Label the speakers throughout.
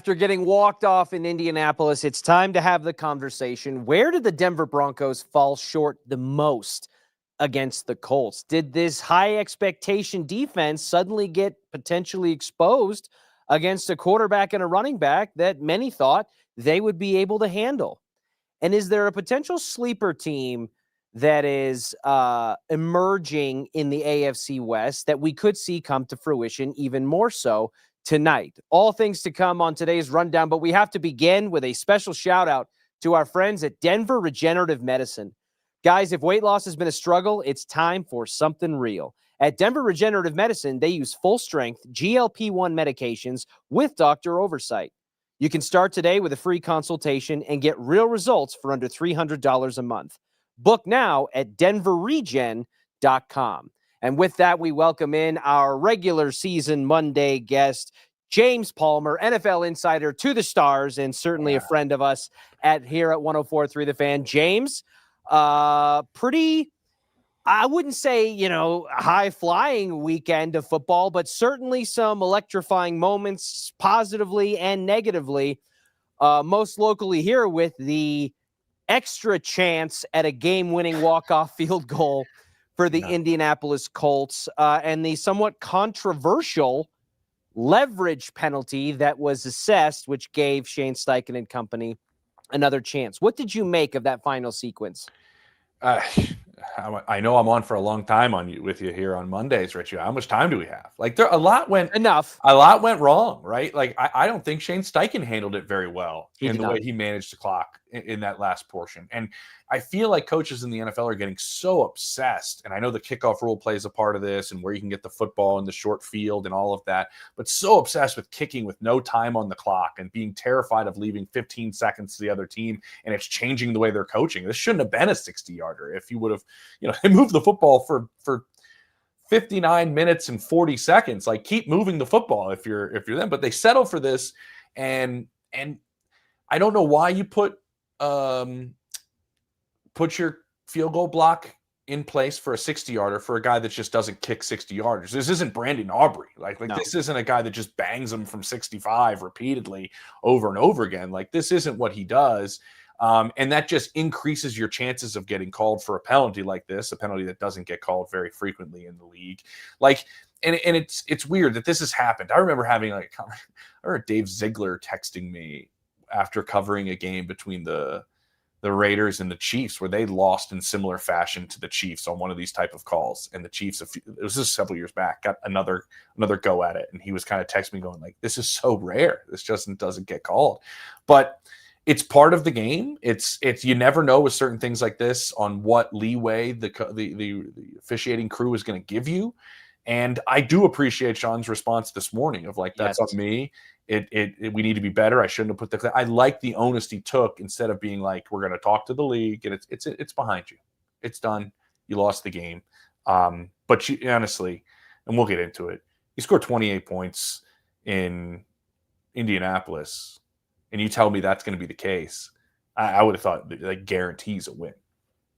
Speaker 1: After getting walked off in Indianapolis, it's time to have the conversation. Where did the Denver Broncos fall short the most against the Colts? Did this high expectation defense suddenly get potentially exposed against a quarterback and a running back that many thought they would be able to handle? And is there a potential sleeper team that is emerging in the AFC West that we could see come to fruition even more so tonight? All things to come on today's rundown, but we have to begin with a special shout out to our friends at Denver Regenerative Medicine. Guys, if weight loss has been a struggle, it's time for something real. At Denver Regenerative Medicine, they use full-strength GLP-1 medications with doctor oversight. You can start today with a free consultation and get real results for under $300 a month. Book now at denverregen.com. And with that, we welcome in our regular season Monday guest, James Palmer, NFL insider to the stars, and certainly a friend of us here at 104.3 The Fan. James, pretty, I wouldn't say, high-flying weekend of football, but certainly some electrifying moments positively and negatively, most locally here with the extra chance at a game-winning walk-off field goal for the Indianapolis Colts and the somewhat controversial leverage penalty that was assessed, which gave Shane Steichen and company another chance. What did you make of that final sequence?
Speaker 2: I know I'm on for a long time with you here on Mondays, Richie. How much time do we have? Like, a lot went wrong, right? Like, I don't think Shane Steichen handled it very well in the way he managed the clock in that last portion. And I feel like coaches in the NFL are getting so obsessed, and I know the kickoff rule plays a part of this and where you can get the football in the short field and all of that, but so obsessed with kicking with no time on the clock and being terrified of leaving 15 seconds to the other team, and it's changing the way they're coaching. This shouldn't have been a 60-yarder if you would have, moved the football for 59 minutes and 40 seconds. Like, keep moving the football if you're them. But they settle for this, and I don't know why you put your field goal block in place for a 60-yarder for a guy that just doesn't kick 60-yarders. This isn't Brandon Aubrey. Like no. This isn't a guy that just bangs them from 65 repeatedly over and over again. Like, this isn't what he does. And that just increases your chances of getting called for a penalty like this, a penalty that doesn't get called very frequently in the league. Like, and it's weird that this has happened. I remember having I remember Dave Ziegler texting me after covering a game between the Raiders and the Chiefs where they lost in similar fashion to the Chiefs on one of these type of calls. And the Chiefs, it was just several years back, got another go at it. And he was kind of texting me going like, this is so rare. This just doesn't get called. But it's part of the game. It's you never know with certain things like this on what leeway the officiating crew is going to give you. And I do appreciate Sean's response this morning of like, that's on me. We need to be better. I shouldn't have put I like the onus he took instead of being like, we're going to talk to the league and it's behind you. It's done. You lost the game. But you honestly, and we'll get into it, you scored 28 points in Indianapolis and you tell me that's going to be the case. I would have thought that guarantees a win.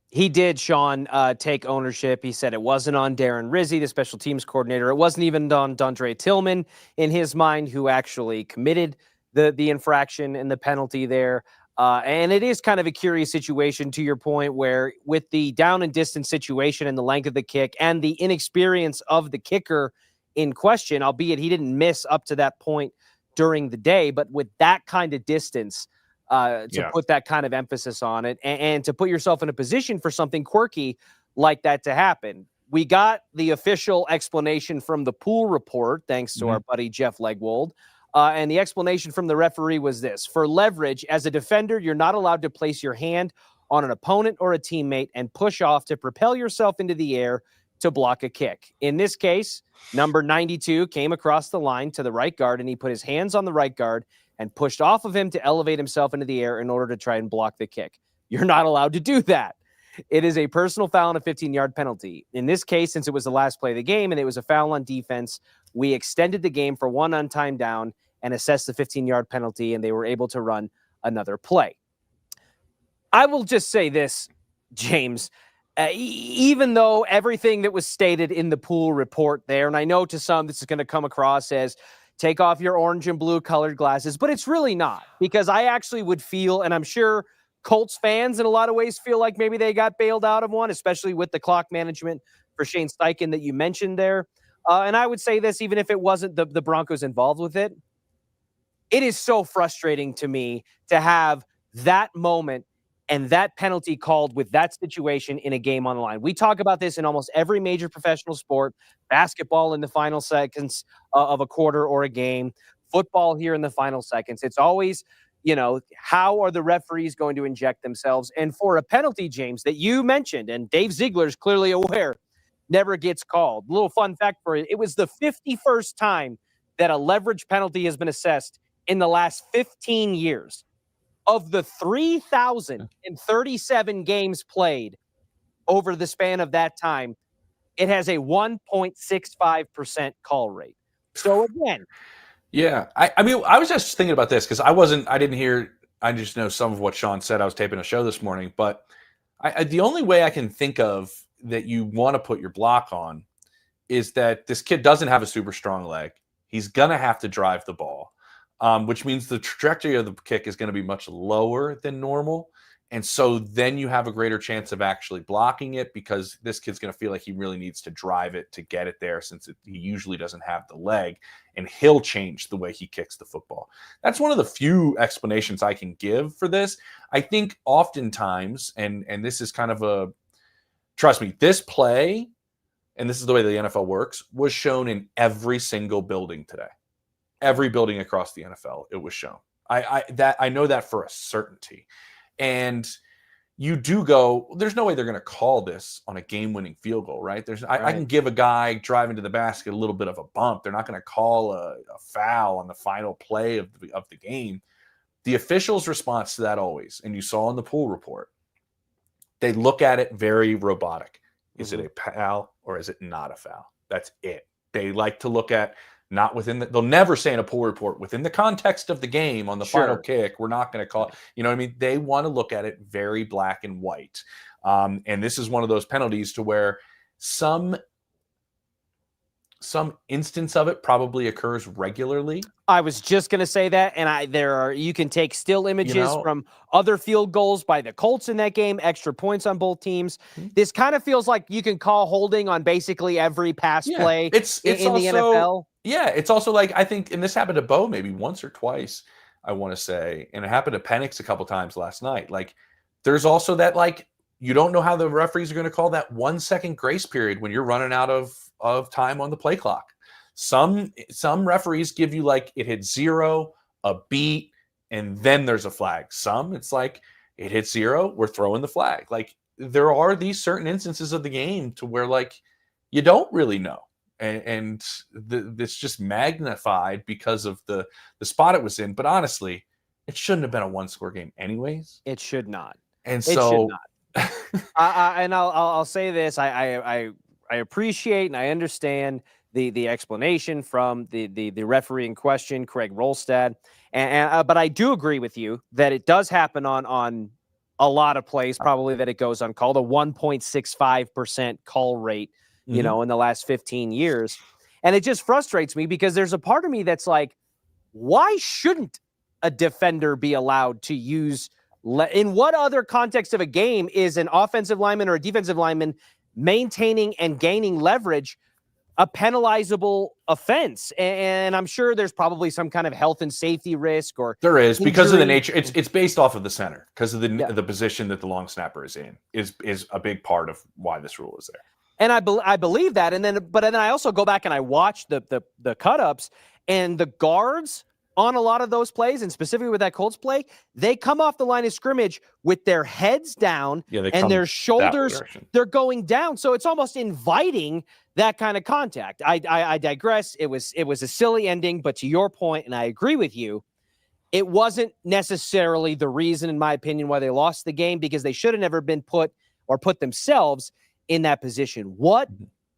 Speaker 1: He did, Sean, take ownership. He said it wasn't on Darren Rizzi, the special teams coordinator. It wasn't even on Dondre Tillman in his mind, who actually committed the infraction and the penalty there. And it is kind of a curious situation, to your point, where with the down and distance situation and the length of the kick and the inexperience of the kicker in question, albeit he didn't miss up to that point during the day, but with that kind of distance, put that kind of emphasis on it and to put yourself in a position for something quirky like that to happen. We got the official explanation from the pool report, thanks to our buddy Jeff Legwold. And the explanation from the referee was this: for leverage, as a defender, you're not allowed to place your hand on an opponent or a teammate and push off to propel yourself into the air to block a kick. In this case, number 92 came across the line to the right guard, and he put his hands on the right guard and pushed off of him to elevate himself into the air in order to try and block the kick. You're not allowed to do that. It is a personal foul and a 15-yard penalty. In this case, since it was the last play of the game and it was a foul on defense, we extended the game for one untimed down and assessed the 15-yard penalty, and they were able to run another play. I will just say this, James, even though everything that was stated in the pool report there, and I know to some this is going to come across as, take off your orange and blue colored glasses, but it's really not, because I actually would feel, and I'm sure Colts fans in a lot of ways feel like maybe they got bailed out of one, especially with the clock management for Shane Steichen that you mentioned there. And I would say this, even if it wasn't the Broncos involved with it, it is so frustrating to me to have that moment and that penalty called with that situation in a game on the line. We talk about this in almost every major professional sport, basketball in the final seconds of a quarter or a game, football here in the final seconds. It's always, how are the referees going to inject themselves? And for a penalty, James, that you mentioned, and Dave Ziegler's clearly aware, never gets called. Little fun fact for you, it was the 51st time that a leverage penalty has been assessed in the last 15 years. Of the 3,037 games played over the span of that time, it has a 1.65% call rate. So again.
Speaker 2: Yeah. I mean, I was just thinking about this because I just know some of what Sean said. I was taping a show this morning, but the only way I can think of that you want to put your block on is that this kid doesn't have a super strong leg. He's going to have to drive the ball. Which means the trajectory of the kick is going to be much lower than normal. And so then you have a greater chance of actually blocking it because this kid's going to feel like he really needs to drive it to get it there since he usually doesn't have the leg, and he'll change the way he kicks the football. That's one of the few explanations I can give for this. I think oftentimes, and this is kind of trust me, this play, and this is the way the NFL works, was shown in every single building today. Every building across the NFL, it was shown. I know that for a certainty. And you do go, there's no way they're going to call this on a game-winning field goal, right? I can give a guy driving to the basket a little bit of a bump. They're not going to call a foul on the final play of the game. The officials' response to that always, and you saw in the pool report, they look at it very robotic. Is it a foul or is it not a foul? That's it. They like to look at not within they'll never say in a pool report within the context of the game on the final kick, we're not going to call, you know what I mean? They want to look at it very black and white. And this is one of those penalties to where some instance of it probably occurs regularly.
Speaker 1: I was just going to say that. And you can take still images from other field goals by the Colts in that game, extra points on both teams. This kind of feels like you can call holding on basically every pass play
Speaker 2: it's
Speaker 1: in
Speaker 2: also,
Speaker 1: the NFL.
Speaker 2: Yeah, it's also like, I think, and this happened to Bo maybe once or twice, I want to say, and it happened to Penix a couple times last night. Like, there's also that, like, you don't know how the referees are going to call that 1 second grace period when you're running out of time on the play clock. Some referees give you like it hit 0, a beat, and then there's a flag. Some it's like it hit 0, we're throwing the flag. Like, there are these certain instances of the game to where like you don't really know. And it's just magnified because of the spot it was in. But honestly, it shouldn't have been a 1-score game anyways.
Speaker 1: It should not.
Speaker 2: And so,
Speaker 1: and I'll say this: I appreciate and I understand the explanation from the referee in question, Craig Rolstad, but I do agree with you that it does happen on a lot of plays, probably that it goes uncalled, a 1.65% call rate. In the last 15 years. And it just frustrates me because there's a part of me that's like, why shouldn't a defender be allowed to use, in what other context of a game is an offensive lineman or a defensive lineman maintaining and gaining leverage a penalizable offense? And I'm sure there's probably some kind of health and safety risk or
Speaker 2: there is injury. Because of the nature. It's based off of the center because of the position that the long snapper is in is a big part of why this rule is there.
Speaker 1: And I believe that. But then I also go back and I watch the cut-ups, and the guards on a lot of those plays, and specifically with that Colts play, they come off the line of scrimmage with their heads down and their shoulders, they're going down. So it's almost inviting that kind of contact. I digress. It was a silly ending, but to your point, and I agree with you, it wasn't necessarily the reason, in my opinion, why they lost the game, because they should have never been put themselves in that position. What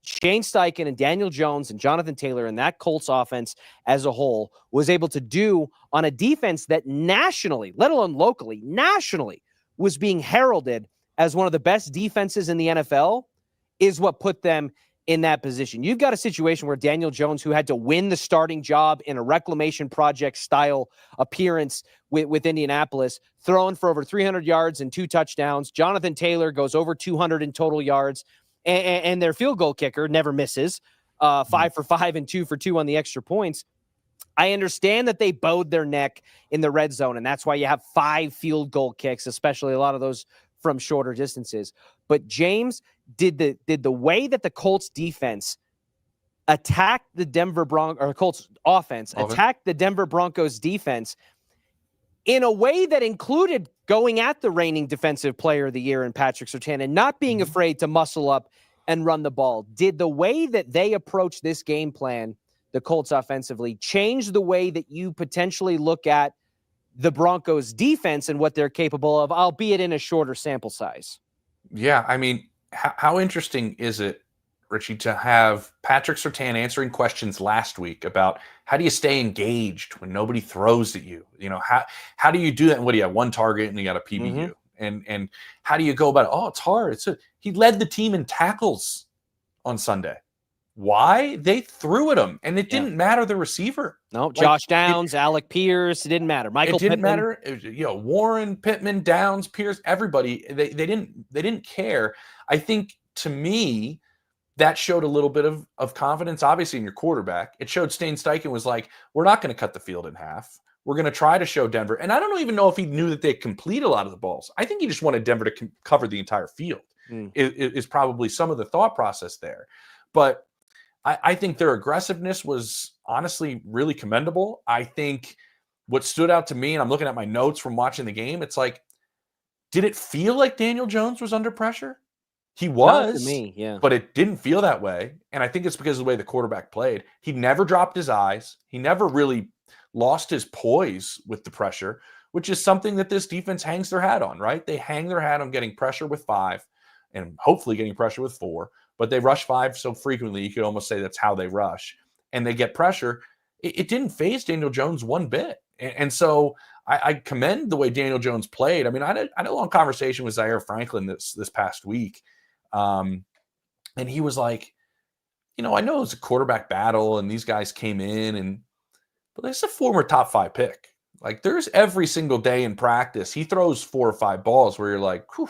Speaker 1: Shane Steichen and Daniel Jones and Jonathan Taylor and that Colts offense as a whole was able to do on a defense that nationally, let alone locally, nationally, was being heralded as one of the best defenses in the NFL is what put them in that position. You've got a situation where Daniel Jones, who had to win the starting job in a reclamation project style appearance with Indianapolis, throwing for over 300 yards and 2 touchdowns. Jonathan Taylor goes over 200 in total yards, and their field goal kicker never misses, 5 for 5 and 2 for 2 on the extra points. I understand that they bowed their neck in the red zone, and that's why you have 5 field goal kicks, especially a lot of those from shorter distances. But James, did the way that the Colts defense attacked the Colts offense attacked the Denver Broncos defense in a way that included going at the reigning defensive player of the year in Patrick Surtain and not being afraid to muscle up and run the ball? Did the way that they approach this game plan, the Colts offensively, change the way that you potentially look at the Broncos defense and what they're capable of, albeit in a shorter sample size?
Speaker 2: Yeah, I mean, how interesting is it, Richie, to have Patrick Surtain answering questions last week about how do you stay engaged when nobody throws at you? You know, how do you do that? And what do you have? 1 target and you got a PBU. And how do you go about it? Oh, it's hard. He led the team in tackles on Sunday. Why? They threw at him, and it didn't matter the receiver.
Speaker 1: No, Josh Downs, Alec Pierce, it didn't matter. Michael
Speaker 2: Pittman.
Speaker 1: Matter.
Speaker 2: Warren, Pittman, Downs, Pierce, everybody. They didn't care. I think, to me, that showed a little bit of confidence, obviously, in your quarterback. It showed Shane Steichen was like, we're not going to cut the field in half. We're going to try to show Denver. And I don't even know if he knew that they'd complete a lot of the balls. I think he just wanted Denver to cover the entire field is probably some of the thought process there. But I think their aggressiveness was honestly really commendable. I think what stood out to me, and I'm looking at my notes from watching the game, it's like, did it feel like Daniel Jones was under pressure? He was,
Speaker 1: not to me, yeah.
Speaker 2: But it didn't feel that way. And I think it's because of the way the quarterback played. He never dropped his eyes. He never really lost his poise with the pressure, which is something that this defense hangs their hat on, right? They hang their hat on getting pressure with 5 and hopefully getting pressure with 4. But they rush 5 so frequently, you could almost say that's how they rush. And they get pressure. It didn't faze Daniel Jones one bit. And so I commend the way Daniel Jones played. I mean, I had a long conversation with Zaire Franklin this past week. And he was like, I know it's a quarterback battle and these guys came in, but there's a former top 5 pick. Like, there's every single day in practice, he throws 4 or 5 balls where you're like, whew.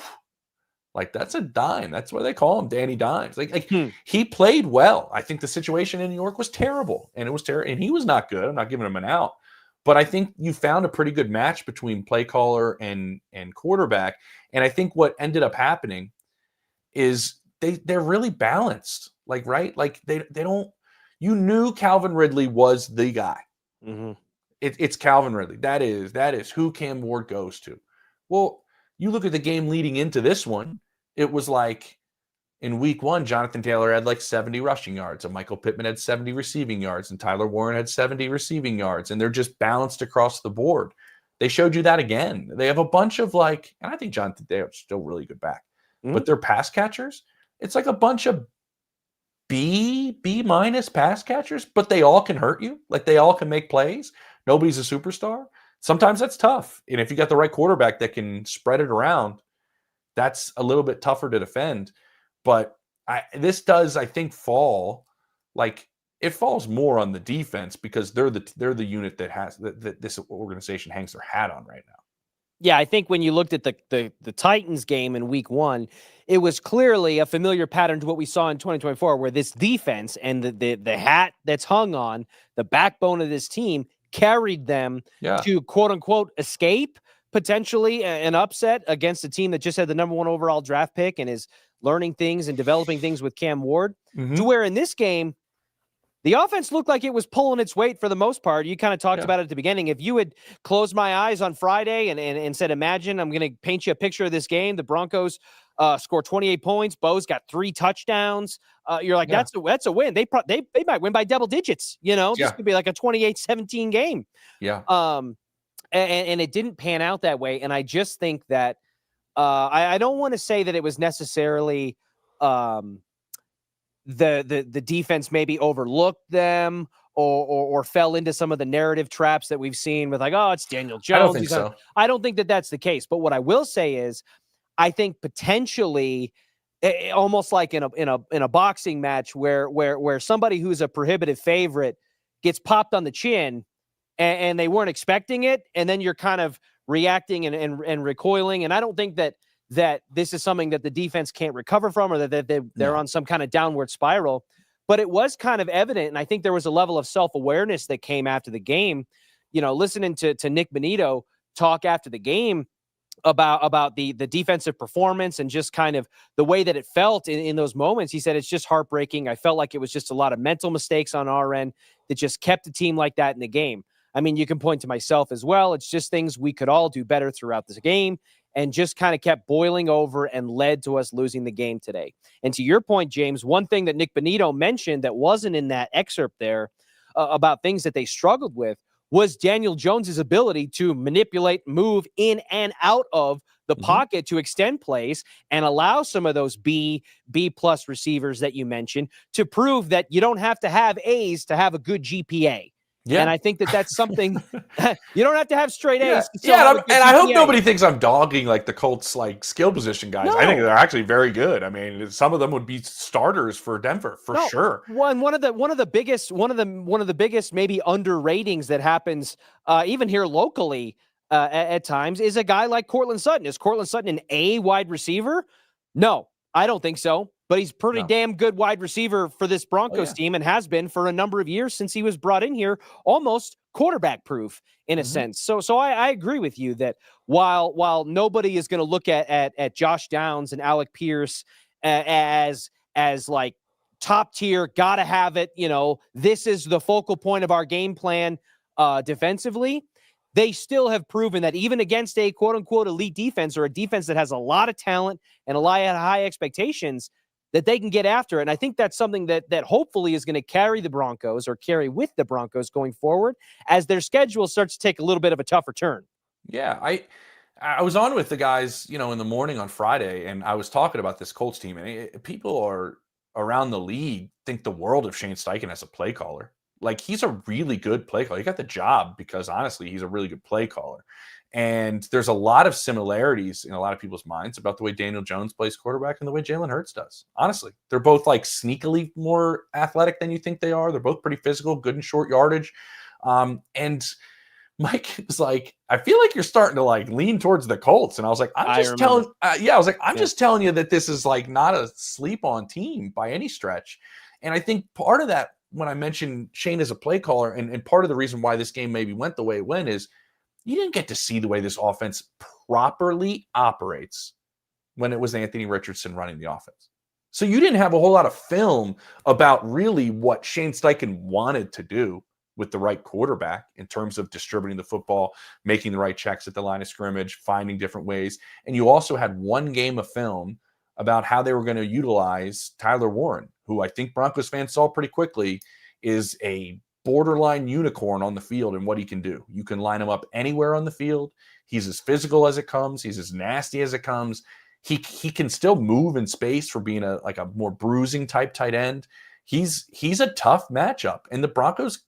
Speaker 2: Like, that's a dime. That's why they call him Danny Dimes. Like he played well. I think the situation in New York was terrible, and it was terrible, and he was not good. I'm not giving him an out, but I think you found a pretty good match between play caller and quarterback. And I think what ended up happening is they're really balanced. Like, right? Like they don't. You knew Calvin Ridley was the guy. It's Calvin Ridley. That is who Cam Ward goes to. Well, you look at the game leading into this one, it was like in week 1, Jonathan Taylor had like 70 rushing yards, and Michael Pittman had 70 receiving yards, and Tyler Warren had 70 receiving yards, and they're just balanced across the board. They showed you that again. They have a bunch of and I think Jonathan Taylor's still really good back, but their pass catchers, it's like a bunch of B- pass catchers, but they all can hurt you. Like, they all can make plays. Nobody's a superstar. Sometimes that's tough. And if you got the right quarterback that can spread it around, that's a little bit tougher to defend. But this does, I think, fall. Like, it falls more on the defense because they're the unit that has that this organization hangs their hat on right now.
Speaker 1: Yeah, I think when you looked at the Titans game in week 1, it was clearly a familiar pattern to what we saw in 2024, where this defense and the hat that's hung on the backbone of this team carried them to, quote unquote, escape potentially an upset against a team that just had the number 1 overall draft pick and is learning things and developing things with Cam Ward, to where in this game, the offense looked like it was pulling its weight for the most part. You kind of talked about it at the beginning. If you had closed my eyes on Friday and said, imagine I'm going to paint you a picture of this game, the Broncos score 28 points, Bo's got 3 touchdowns. You're like, that's a win. They might win by double digits. This could be like a 28-17 game.
Speaker 2: Yeah.
Speaker 1: And it didn't pan out that way. And I just think that I don't want to say that it was necessarily the defense maybe overlooked them or fell into some of the narrative traps that we've seen with, like, oh, it's Daniel Jones.
Speaker 2: I don't think so.
Speaker 1: I don't think that that's the case. But what I will say is, I think potentially almost like in a boxing match where somebody who's a prohibitive favorite gets popped on the chin and they weren't expecting it, and then you're kind of reacting and recoiling. And I don't think that this is something that the defense can't recover from, or that they're on some kind of downward spiral. But it was kind of evident, and I think there was a level of self-awareness that came after the game. Listening to Nick Bonito talk after the game about the defensive performance and just kind of the way that it felt in those moments. He said, it's just heartbreaking. I felt like it was just a lot of mental mistakes on our end that just kept the team like that in the game. I mean, you can point to myself as well. It's just things we could all do better throughout this game, and just kind of kept boiling over and led to us losing the game today. And to your point, James, one thing that Nick Bonito mentioned that wasn't in that excerpt there about things that they struggled with was Daniel Jones's ability to manipulate, move in and out of the pocket to extend plays and allow some of those B plus receivers that you mentioned to prove that you don't have to have A's to have a good GPA. Yeah. And I think that that's something you don't have to have straight A's.
Speaker 2: Yeah, and I hope nobody thinks I'm dogging like the Colts like skill position guys. No. I think they're actually very good. I mean, some of them would be starters for Denver for sure.
Speaker 1: One of the biggest maybe underratings that happens even here locally at times is a guy like Courtland Sutton. Is Courtland Sutton an A wide receiver? No, I don't think so. But he's pretty damn good wide receiver for this Broncos team, and has been for a number of years since he was brought in here, almost quarterback proof in a sense. So I agree with you that while nobody is going to look at Josh Downs and Alec Pierce as like top tier, gotta have it, this is the focal point of our game plan defensively, they still have proven that even against a quote unquote elite defense, or a defense that has a lot of talent and a lot of high expectations, that they can get after it. And I think that's something that hopefully is going to carry the Broncos, or carry with the Broncos going forward as their schedule starts to take a little bit of a tougher turn.
Speaker 2: Yeah, I was on with the guys, in the morning on Friday, and I was talking about this Colts team. And people are around the league think the world of Shane Steichen as a play caller. Like, he's a really good play caller. He got the job because, honestly, he's a really good play caller. And there's a lot of similarities in a lot of people's minds about the way Daniel Jones plays quarterback and the way Jalen Hurts does. Honestly, they're both like sneakily more athletic than you think they are. They're both pretty physical, good in short yardage. And Mike was like, I feel like you're starting to like lean towards the Colts. And I was like, I'm just telling you that this is like not a sleep on team by any stretch. And I think part of that, when I mentioned Shane as a play caller, and part of the reason why this game maybe went the way it went, is you didn't get to see the way this offense properly operates when it was Anthony Richardson running the offense. So you didn't have a whole lot of film about really what Shane Steichen wanted to do with the right quarterback in terms of distributing the football, making the right checks at the line of scrimmage, finding different ways. And you also had one game of film about how they were going to utilize Tyler Warren, who I think Broncos fans saw pretty quickly is a borderline unicorn on the field and what he can do. You can line him up anywhere on the field. He's as physical as it comes. He's as nasty as it comes. He can still move in space for being a more bruising type tight end. He's a tough matchup, and the Broncos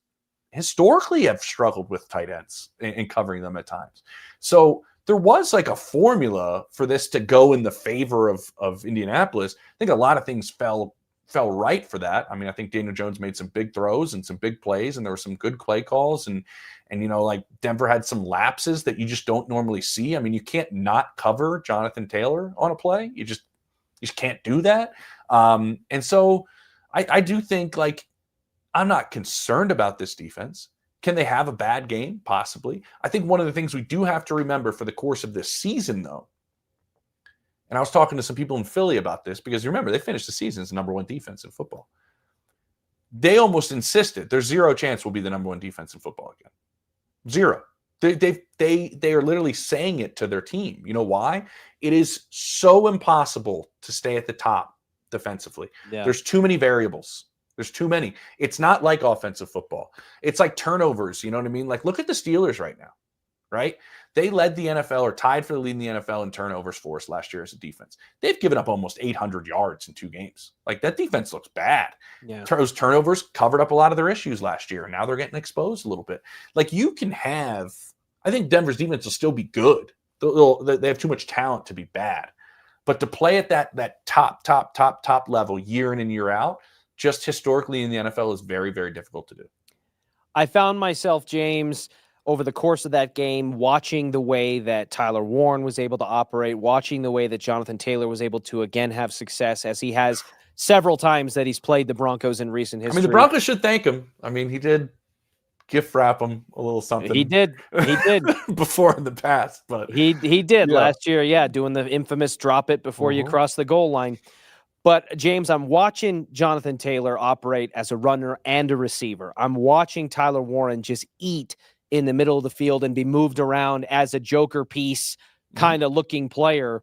Speaker 2: historically have struggled with tight ends and covering them at times. So there was like a formula for this to go in the favor of Indianapolis. I think a lot of things fell right for that. I mean, I think Daniel Jones made some big throws and some big plays, and there were some good play calls, and like Denver had some lapses that you just don't normally see. I mean, you can't not cover Jonathan Taylor on a play. You just can't do that. And so I do think, like, I'm not concerned about this defense. Can they have a bad game? Possibly. I think one of the things we do have to remember for the course of this season, though, and I was talking to some people in Philly about this, because remember, they finished the season as the number one defense in football. They almost insisted there's zero chance we'll be the number one defense in football again. Zero. They are literally saying it to their team. You know why? It is so impossible to stay at the top defensively. Yeah. There's too many variables. There's too many. It's not like offensive football. It's like turnovers. You know what I mean? Like, look at the Steelers right now, right? They led the NFL, or tied for the lead in the NFL in turnovers for us last year as a defense. They've given up almost 800 yards in 2 games. Like, that defense looks bad. Yeah. Those turnovers covered up a lot of their issues last year, and now they're getting exposed a little bit. Like, you can have, I think Denver's defense will still be good. They have too much talent to be bad. But to play at that top level year in and year out, just historically in the NFL is very, very difficult to do.
Speaker 1: I found myself, James, over the course of that game, watching the way that Tyler Warren was able to operate, watching the way that Jonathan Taylor was able to, again, have success, as he has several times that he's played the Broncos in recent history.
Speaker 2: I mean, the Broncos should thank him. I mean, he did gift wrap him a little something.
Speaker 1: He did
Speaker 2: before in the past, but
Speaker 1: he did last year, doing the infamous drop it before you cross the goal line. But James, I'm watching Jonathan Taylor operate as a runner and a receiver. I'm watching Tyler Warren just eat in the middle of the field and be moved around as a joker piece kind of looking player.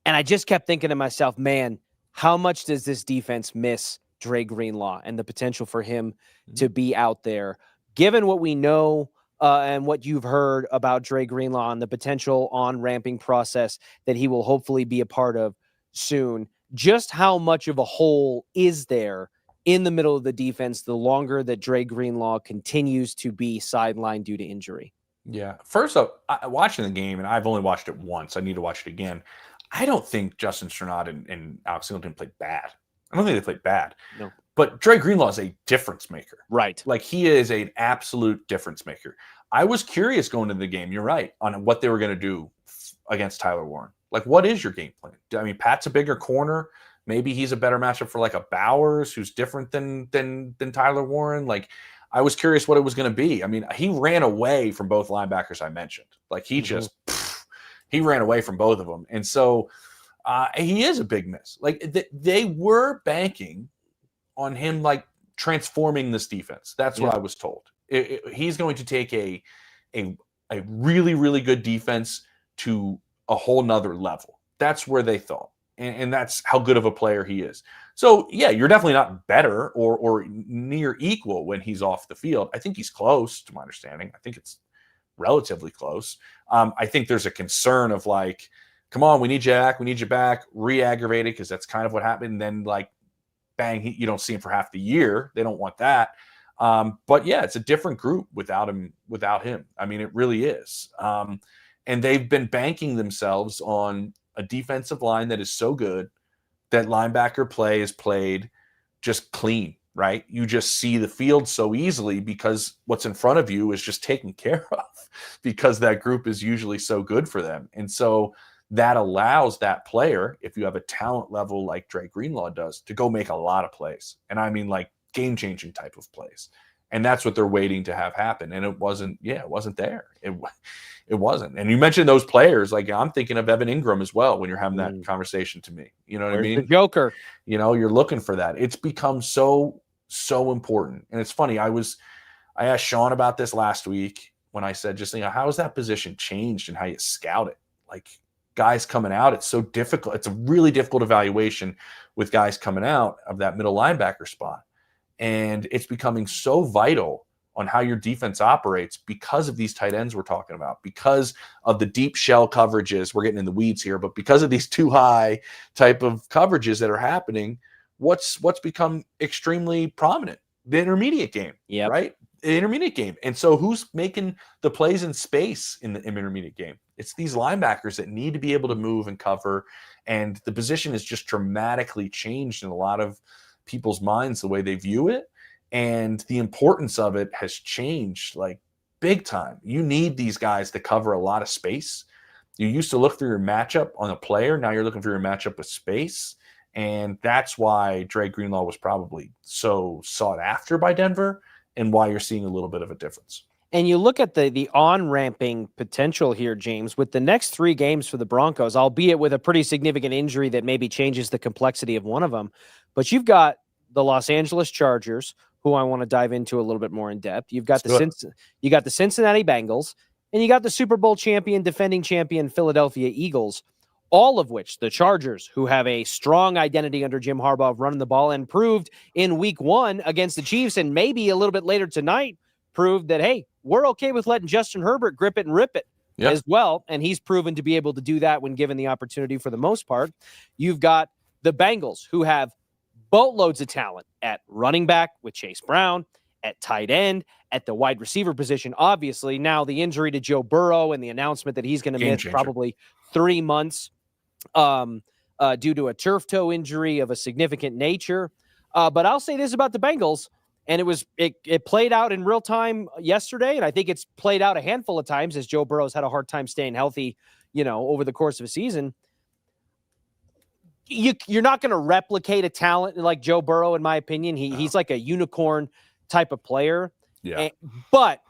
Speaker 1: And I just kept thinking to myself, man, how much does this defense miss Dre Greenlaw and the potential for him to be out there? Given what we know and what you've heard about Dre Greenlaw and the potential on-ramping process that he will hopefully be a part of soon, just how much of a hole is there in the middle of the defense the longer that Dre Greenlaw continues to be sidelined due to injury?
Speaker 2: Yeah. First up, watching the game, and I've only watched it once. I need to watch it again. I don't think Justin Strnad and Alex Singleton played bad. I don't think they played bad.
Speaker 1: No.
Speaker 2: But Dre Greenlaw is a difference maker.
Speaker 1: Right.
Speaker 2: Like, he is an absolute difference maker. I was curious going into the game, you're right, on what they were going to do against Tyler Warren. Like, what is your game plan? I mean, Pat's a bigger corner. Maybe he's a better matchup for like a Bowers, who's different than Tyler Warren. Like, I was curious what it was going to be. I mean, he ran away from both linebackers I mentioned. Like, he just he ran away from both of them, and so he is a big miss. Like, they were banking on him, like, transforming this defense. That's what I was told. He's going to take a really, really good defense to a whole nother level. That's where they thought. And that's how good of a player he is. So, yeah, you're definitely not better or near equal when he's off the field. I think he's close, to my understanding. I think it's relatively close. I think there's a concern of, like, come on, we need you back, re-aggravated, because that's kind of what happened. And then, like, bang, you don't see him for half the year. They don't want that. But, yeah, it's a different group without him. I mean, it really is. And they've been banking themselves on a defensive line that is so good that linebacker play is played just clean, right? You just see the field so easily because what's in front of you is just taken care of because that group is usually so good for them. And so that allows that player, if you have a talent level like Dre Greenlaw does, to go make a lot of plays. And I mean, like, game-changing type of plays. And that's what they're waiting to have happen. And it wasn't there. It wasn't. And you mentioned those players. Like, I'm thinking of Evan Ingram as well when you're having that conversation to me. You know what I mean?
Speaker 1: The Joker.
Speaker 2: You know, you're looking for that. It's become so important. And it's funny. I asked Sean about this last week when I said, just, how has that position changed and how you scout it? Like, guys coming out, it's so difficult. It's a really difficult evaluation with guys coming out of that middle linebacker spot. And it's becoming so vital on how your defense operates because of these tight ends we're talking about, because of the deep shell coverages. We're getting in the weeds here, but because of these too high type of coverages that are happening, what's become extremely prominent? The intermediate game, right? The intermediate game. And so who's making the plays in space in the intermediate game? It's these linebackers that need to be able to move and cover. And the position has just dramatically changed in a lot of people's minds, the way they view it, and the importance of it has changed, like, big time. You need these guys to cover a lot of space. You used to look for your matchup on a player. Now you're looking for your matchup with space. And that's why Dre Greenlaw was probably so sought after by Denver and why you're seeing a little bit of a difference.
Speaker 1: And you look at the on-ramping potential here, James, with the next 3 games for the Broncos, albeit with a pretty significant injury that maybe changes the complexity of one of them. But you've got the Los Angeles Chargers, who I want to dive into a little bit more in depth. You've got the Cincinnati Bengals, and you got the Super Bowl defending champion Philadelphia Eagles, all of which the Chargers, who have a strong identity under Jim Harbaugh of running the ball and proved in week 1 against the Chiefs, and maybe a little bit later tonight, proved that, hey, we're okay with letting Justin Herbert grip it and rip it as well. And he's proven to be able to do that when given the opportunity for the most part. You've got the Bengals, who have boatloads of talent at running back with Chase Brown, at tight end, at the wide receiver position. Obviously, now the injury to Joe Burrow and the announcement that he's going to miss probably 3 months due to a turf toe injury of a significant nature. But I'll say this about the Bengals, and it played out in real time yesterday, and I think it's played out a handful of times as Joe Burrow's had a hard time staying healthy, over the course of a season. You're not going to replicate a talent like Joe Burrow, in my opinion. He's like a unicorn type of player.
Speaker 2: Yeah.
Speaker 1: But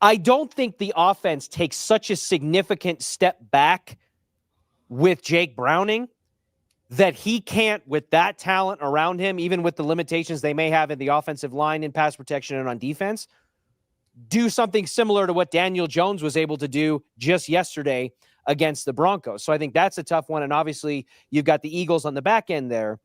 Speaker 1: I don't think the offense takes such a significant step back with Jake Browning that he can't, with that talent around him, even with the limitations they may have in the offensive line, in pass protection and on defense, do something similar to what Daniel Jones was able to do just yesterday against the Broncos. So I think that's a tough one. And obviously you've got the Eagles on the back end there.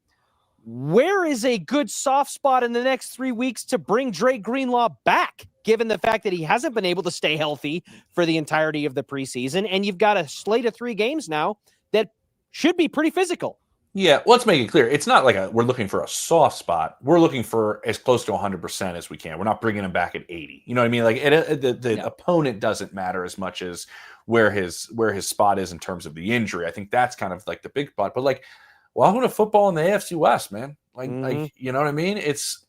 Speaker 1: Where is a good soft spot in the next 3 weeks to bring Dre Greenlaw back, given the fact that he hasn't been able to stay healthy for the entirety of the preseason? And you've got a slate of 3 games now that should be pretty physical.
Speaker 2: Yeah, let's make it clear. It's not like we're looking for a soft spot. We're looking for as close to 100% as we can. We're not bringing him back at 80. You know what I mean? Like the opponent doesn't matter as much as where his spot is in terms of the injury. I think that's kind of like the big spot. But like, welcome to football in the AFC West, man. Like you know what I mean? It's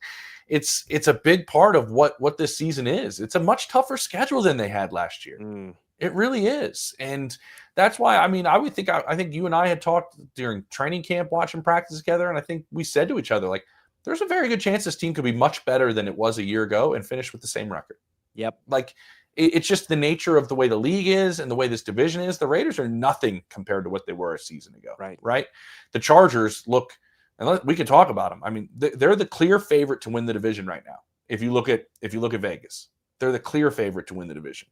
Speaker 2: a big part of what this season is. It's a much tougher schedule than they had last year. It really is. And that's why, I think you and I had talked during training camp, watching practice together. And I think we said to each other, like, there's a very good chance this team could be much better than it was a year ago and finish with the same record.
Speaker 1: Yep.
Speaker 2: Like, it's just the nature of the way the league is and the way this division is. The Raiders are nothing compared to what they were a season ago. Right. The Chargers look, and we can talk about them. I mean, they're the clear favorite to win the division right now. If you look at Vegas, they're the clear favorite to win the division.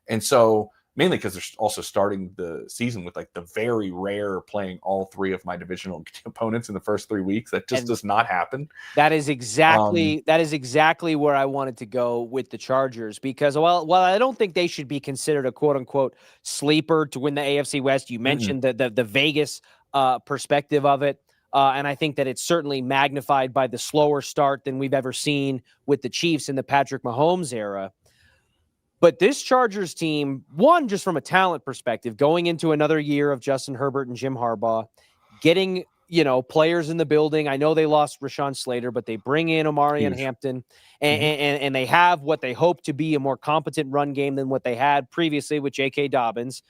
Speaker 2: And so, mainly because they're also starting the season with like the very rare playing all 3 of my divisional opponents in the first 3 weeks. That just does not happen.
Speaker 1: That is exactly where I wanted to go with the Chargers, because while I don't think they should be considered a quote unquote sleeper to win the AFC West, you mentioned the Vegas perspective of it. And I think that it's certainly magnified by the slower start than we've ever seen with the Chiefs in the Patrick Mahomes era. But this Chargers team, one, just from a talent perspective, going into another year of Justin Herbert and Jim Harbaugh, getting, players in the building. I know they lost Rashawn Slater, but they bring in Omarion Hampton, and they have what they hope to be a more competent run game than what they had previously with J.K. Dobbins.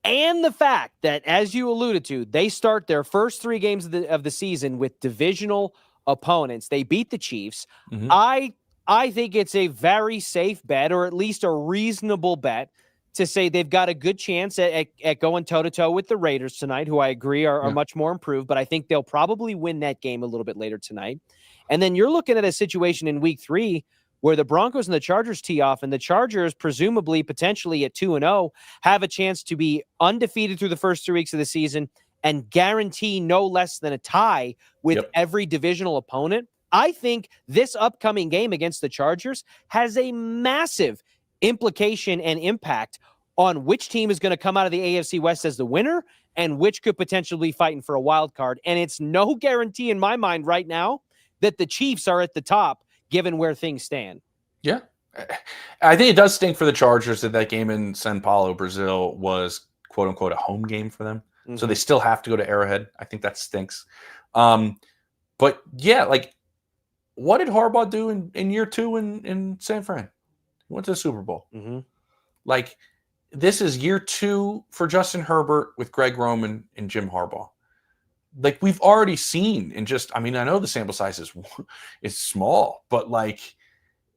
Speaker 1: And the fact that, as you alluded to, they start their first 3 games of the season with divisional opponents. They beat the Chiefs. I think it's a very safe bet, or at least a reasonable bet, to say they've got a good chance at going toe-to-toe with the Raiders tonight, who I agree are much more improved, but I think they'll probably win that game a little bit later tonight. And then you're looking at a situation in week 3 where the Broncos and the Chargers tee off, and the Chargers, presumably, potentially at 2-0, have a chance to be undefeated through the first 3 weeks of the season and guarantee no less than a tie with every divisional opponent. I think this upcoming game against the Chargers has a massive implication and impact on which team is going to come out of the AFC West as the winner and which could potentially be fighting for a wild card. And it's no guarantee in my mind right now that the Chiefs are at the top, given where things stand.
Speaker 2: Yeah. I think it does stink for the Chargers that game in São Paulo, Brazil, was quote unquote a home game for them. So they still have to go to Arrowhead. I think that stinks. But yeah, like, what did Harbaugh do in year 2 in San Fran? He went to the Super Bowl. Like, this is year 2 for Justin Herbert with Greg Roman and Jim Harbaugh. Like, we've already seen I know the sample size is small, but like,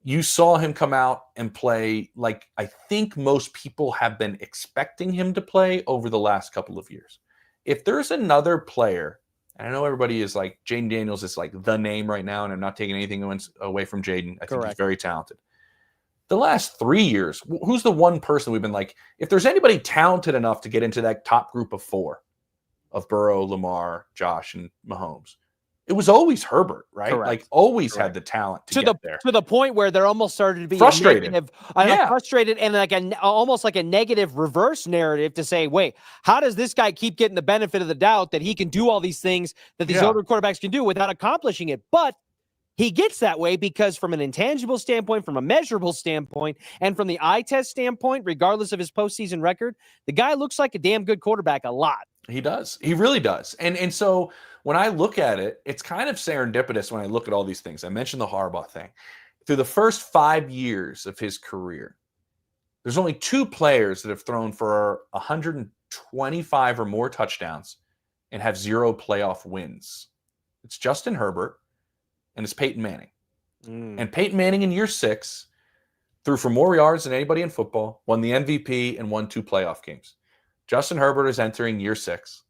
Speaker 2: you saw him come out and play like I think most people have been expecting him to play over the last couple of years. If there's another player, and I know everybody is like, Jaden Daniels is like the name right now, and I'm not taking anything away from Jaden. I think he's very talented. The last 3 years, who's the one person we've been like, if there's anybody talented enough to get into that top group of 4 of Burrow, Lamar, Josh, and Mahomes, it was always Herbert, right? Like, always had the talent to get there.
Speaker 1: To the point where there almost started to be
Speaker 2: frustrated.
Speaker 1: Frustrated, and like almost like a negative reverse narrative to say, wait, how does this guy keep getting the benefit of the doubt that he can do all these things that these older quarterbacks can do without accomplishing it? But he gets that way because from an intangible standpoint, from a measurable standpoint, and from the eye test standpoint, regardless of his postseason record, the guy looks like a damn good quarterback a lot.
Speaker 2: He does. He really does. And so when I look at it, it's kind of serendipitous when I look at all these things. I mentioned the Harbaugh thing. Through the first 5 years of his career, there's only 2 players that have thrown for 125 or more touchdowns and have 0 playoff wins. It's Justin Herbert and it's Peyton Manning. And Peyton Manning in year 6 threw for more yards than anybody in football, won the MVP, and won 2 playoff games. Justin Herbert is entering year 6.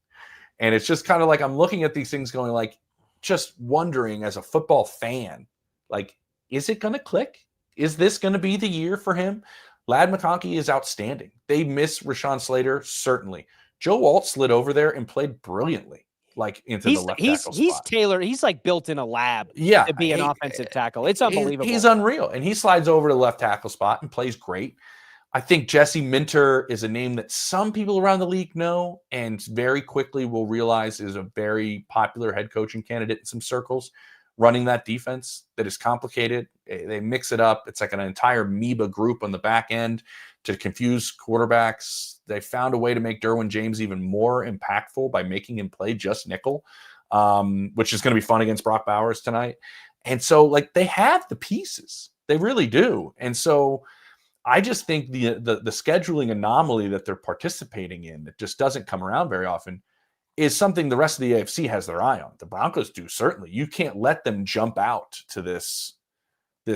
Speaker 2: And it's just kind of like I'm looking at these things going like, just wondering as a football fan, like, is it going to click? Is this going to be the year for him? Ladd McConkey is outstanding. They miss Rashawn Slater, certainly. Joe Alt slid over there and played brilliantly, like into the left tackle spot.
Speaker 1: He's tailored. He's like built in a lab to be an offensive tackle. It's unbelievable.
Speaker 2: He's unreal. And he slides over to the left tackle spot and plays great. I think Jesse Minter is a name that some people around the league know and very quickly will realize is a very popular head coaching candidate in some circles, running that defense that is complicated. They mix it up. It's like an entire amoeba group on the back end to confuse quarterbacks. They found a way to make Derwin James even more impactful by making him play just nickel, which is going to be fun against Brock Bowers tonight. And so, like, they have the pieces. They really do. And so I just think the scheduling anomaly that they're participating in that just doesn't come around very often is something the rest of the AFC has their eye on. The Broncos do, certainly. You can't let them jump out to this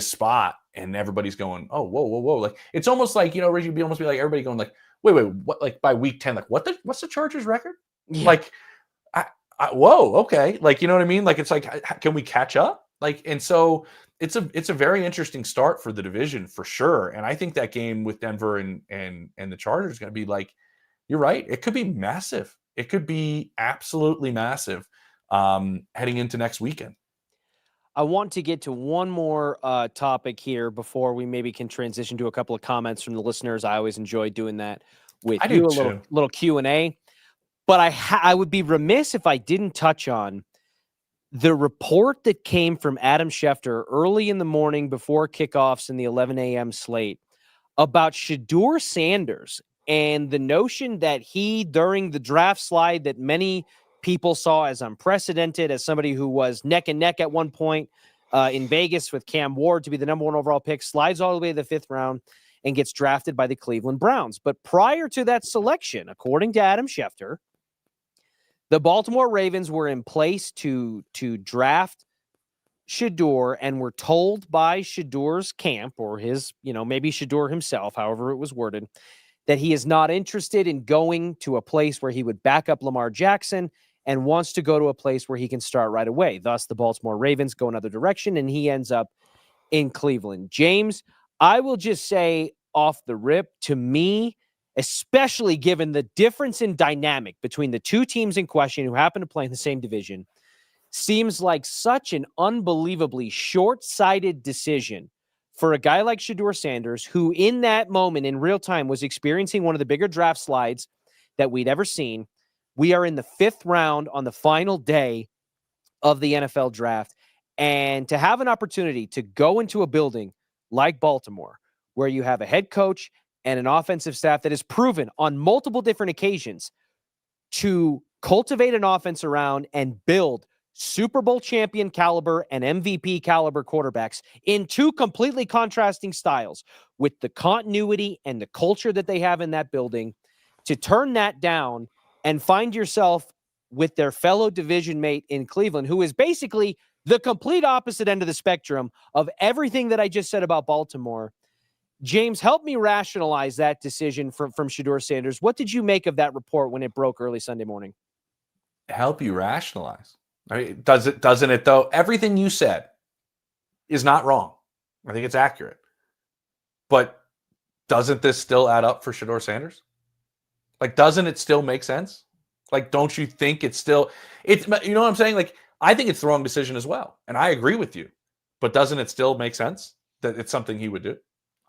Speaker 2: spot and everybody's going, oh, whoa. Like, it's almost like, Reggie, be almost be like everybody going like, wait, what? Like by week 10, like what's the Chargers record? Yeah. Like, whoa, okay. Like, you know what I mean? Like, it's like, can we catch up? Like, and so it's a very interesting start for the division for sure. And I think that game with Denver and the Chargers is going to be like, you're right. It could be massive. It could be absolutely massive heading into next weekend.
Speaker 1: I want to get to one more topic here before we maybe can transition to a couple of comments from the listeners. I always enjoy doing that with you, a little Q&A. But I would be remiss if I didn't touch on the report that came from Adam Schefter early in the morning before kickoffs in the 11 a.m. slate about Shedeur Sanders and the notion that he, during the draft slide that many people saw as unprecedented, as somebody who was neck and neck at one point in Vegas with Cam Ward to be the number 1 overall pick, slides all the way to the 5th round and gets drafted by the Cleveland Browns. But prior to that selection, according to Adam Schefter, the Baltimore Ravens were in place to draft Shedeur and were told by Shedeur's camp or his, maybe Shedeur himself, however it was worded, that he is not interested in going to a place where he would back up Lamar Jackson and wants to go to a place where he can start right away. Thus, the Baltimore Ravens go another direction, and he ends up in Cleveland. James, I will just say off the rip, to me, especially given the difference in dynamic between the two teams in question who happen to play in the same division, seems like such an unbelievably short-sighted decision for a guy like Shedeur Sanders, who in that moment in real time was experiencing one of the bigger draft slides that we'd ever seen. We are in the 5th round on the final day of the NFL draft. And to have an opportunity to go into a building like Baltimore, where you have a head coach and an offensive staff that has proven on multiple different occasions to cultivate an offense around and build Super Bowl champion caliber and MVP caliber quarterbacks in 2 completely contrasting styles, with the continuity and the culture that they have in that building, to turn that down and find yourself with their fellow division mate in Cleveland, who is basically the complete opposite end of the spectrum of everything that I just said about Baltimore. James, help me rationalize that decision from Shedeur Sanders. What did you make of that report when it broke early Sunday morning?
Speaker 2: Help you rationalize. I mean, doesn't it though? Everything you said is not wrong. I think it's accurate. But doesn't this still add up for Shedeur Sanders? Like, doesn't it still make sense? Like, don't you think it's you know what I'm saying? Like, I think it's the wrong decision as well. And I agree with you. But doesn't it still make sense that it's something he would do?